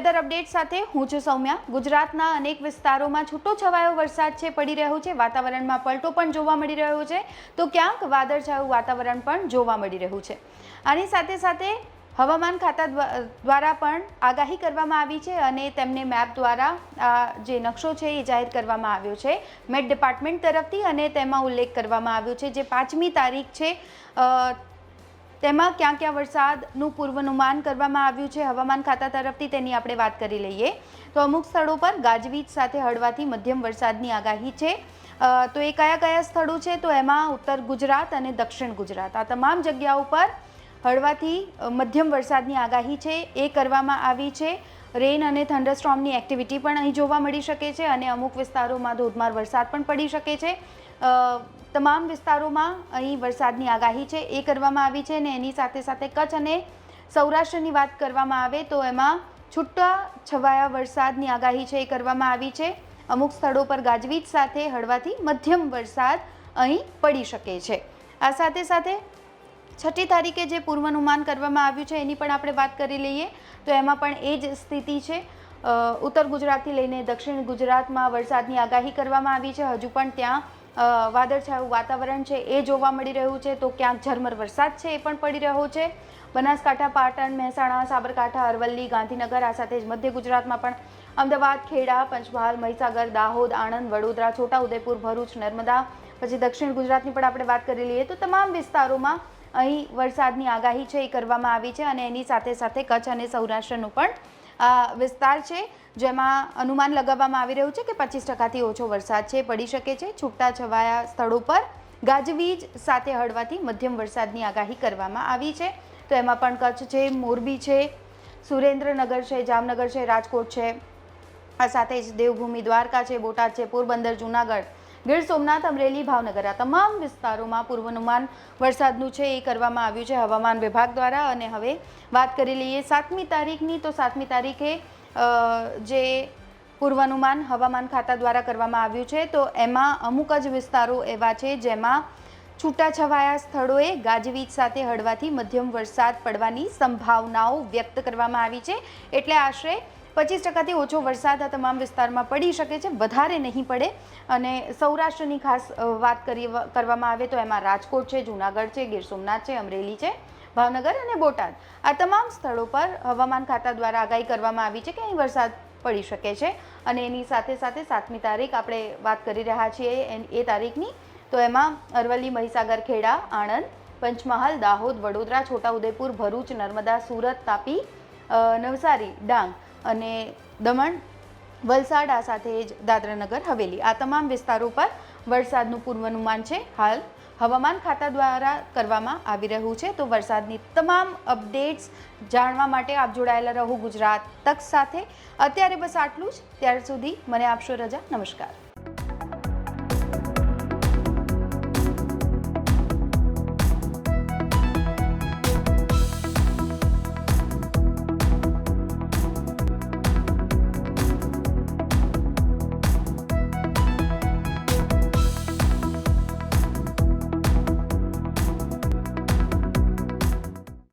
Weather update સાથે હું છું સૌમ્યા। ગુજરાતના અનેક વિસ્તારોમાં છૂટોછવાયો વરસાદ છે પડી રહ્યો છે। વાતાવરણમાં પલટો પણ જોવા મળી રહ્યો છે, તો ક્યાંક વાદળછાયું વાતાવરણ પણ જોવા મળી રહ્યું છે। આની સાથે સાથે હવામાન ખાતા દ્વારા પણ આગાહી કરવામાં આવી છે અને તેમને મેપ દ્વારા જે નકશો છે એ જાહેર કરવામાં આવ્યો છે મેટ ડિપાર્ટમેન્ટ તરફથી, અને તેમાં ઉલ્લેખ કરવામાં આવ્યો છે જે 5મી તારીખ છે તેમાં ક્યાં ક્યાં વરસાદનું પૂર્વાનુમાન કરવામાં આવ્યું છે હવામાન ખાતા તરફથી, તેની આપણે વાત કરી લઈએ તો અમુક સ્થળો પર ગાજવીજ સાથે હળવાથી મધ્યમ વરસાદની આગાહી છે। તો એ કયા કયા સ્થળો છે તો એમાં ઉત્તર ગુજરાત અને દક્ષિણ ગુજરાત આ તમામ જગ્યાઓ પર હળવાથી મધ્યમ વરસાદની આગાહી છે એ કરવામાં આવી છે। રેન અને થંડરસ્ટોર્મની એક્ટિવિટી પણ અહીં જોવા મળી શકે છે અને અમુક વિસ્તારોમાં ધોધમાર વરસાદ પણ પડી શકે છે। તમામ વિસ્તારોમાં અહીં વરસાદની આગાહી છે એ કરવામાં આવી છે અને એની સાથે સાથે કચ્છ અને સૌરાષ્ટ્રની વાત કરવામાં આવે તો એમાં છૂટા છવાયા વરસાદની આગાહી છે એ કરવામાં આવી છે। અમુક સ્થળો પર ગાજવીજ સાથે હળવાથી મધ્યમ વરસાદ અહીં પડી શકે છે। આ સાથે સાથે 6મી તારીખે જે પૂર્વાનુમાન કરવામાં આવ્યું છે એની પણ આપણે વાત કરી લઈએ તો એમાં પણ એ જ સ્થિતિ છે। ઉત્તર ગુજરાતથી લઈને દક્ષિણ ગુજરાતમાં વરસાદની આગાહી કરવામાં આવી છે। હજુ પણ ત્યાં વાદળછાયું વાતાવરણ છે એ જોવા મળી રહ્યું છે, તો ક્યાંક ઝરમર વરસાદ છે એ પણ પડી રહ્યો છે। બનાસકાંઠા, પાટણ, મહેસાણા, સાબરકાંઠા, અરવલ્લી, ગાંધીનગર આ સાથે જ મધ્ય ગુજરાતમાં પણ અમદાવાદ, ખેડા, પંચમહાલ, મહીસાગર, દાહોદ, આણંદ, વડોદરા, છોટાઉદેપુર, ભરૂચ, નર્મદા, પછી દક્ષિણ ગુજરાતની પણ આપણે વાત કરી લઈએ તો તમામ વિસ્તારોમાં અહીં વરસાદની આગાહી છે એ કરવામાં આવી છે અને એની સાથે સાથે કચ્છ અને સૌરાષ્ટ્રનું પણ વિસ્તાર છે જેમાં અનુમાન લગાવવામાં આવી રહ્યું છે કે 25%થી ઓછો વરસાદ છે પડી શકે છે। છૂટાછવાયા સ્થળો પર ગાજવીજ સાથે હળવાથી મધ્યમ વરસાદની આગાહી કરવામાં આવી છે, તો એમાં પણ કચ્છ છે, મોરબી છે, સુરેન્દ્રનગર છે, જામનગર છે, રાજકોટ છે, આ સાથે જ દેવભૂમિ દ્વારકા છે, બોટાદ છે, પોરબંદર, જૂનાગઢ, ગીર સોમનાથ, અમરેલી, ભાવનગર આ તમામ વિસ્તારોમાં પૂર્વાનુમાન વરસાદનું છે એ કરવામાં આવ્યું છે હવામાન વિભાગ દ્વારા। અને હવે વાત કરી લઈએ 7મી તારીખની તો 7મી તારીખે જે પૂર્વાનુમાન હવામાન ખાતા દ્વારા કરવામાં આવ્યું છે તો એમાં અમુક જ વિસ્તારો એવા છે જેમાં છૂટાછવાયા સ્થળોએ ગાજવીજ સાથે હળવાથી મધ્યમ વરસાદ પડવાની સંભાવનાઓ વ્યક્ત કરવામાં આવી છે, એટલે આશરે 25%થી ઓછો વરસાદ આ તમામ વિસ્તારમાં પડી શકે છે, વધારે નહીં પડે। અને સૌરાષ્ટ્રની ખાસ વાત કરવામાં આવે તો એમાં રાજકોટ છે, જૂનાગઢ છે, ગીર સોમનાથ છે, અમરેલી છે, ભાવનગર અને બોટાદ આ તમામ સ્થળો પર હવામાન ખાતા દ્વારા આગાહી કરવામાં આવી છે કે અહીં વરસાદ પડી શકે છે। અને એની સાથે સાથે 7મી તારીખ આપણે વાત કરી રહ્યા છીએ એ તારીખની તો એમાં અરવલ્લી, મહીસાગર, ખેડા, આણંદ, પંચમહાલ, દાહોદ, વડોદરા, છોટાઉદેપુર, ભરૂચ, નર્મદા, સુરત, તાપી, નવસારી, ડાંગ અને દમણ, વલસાડ આ સાથે જ દાદરાનગર હવેલી આ તમામ વિસ્તારો પર વરસાદનું પૂર્વાનુમાન છે હાલ હવામાન ખાતા દ્વારા કરવામાં આવી રહ્યું છે। તો વરસાદની તમામ અપડેટ્સ જાણવા માટે આપ જોડાયેલા રહો ગુજરાત તક સાથે। અત્યારે બસ આટલું જ, ત્યાર સુધી મને આપશો રજા। નમસ્કાર।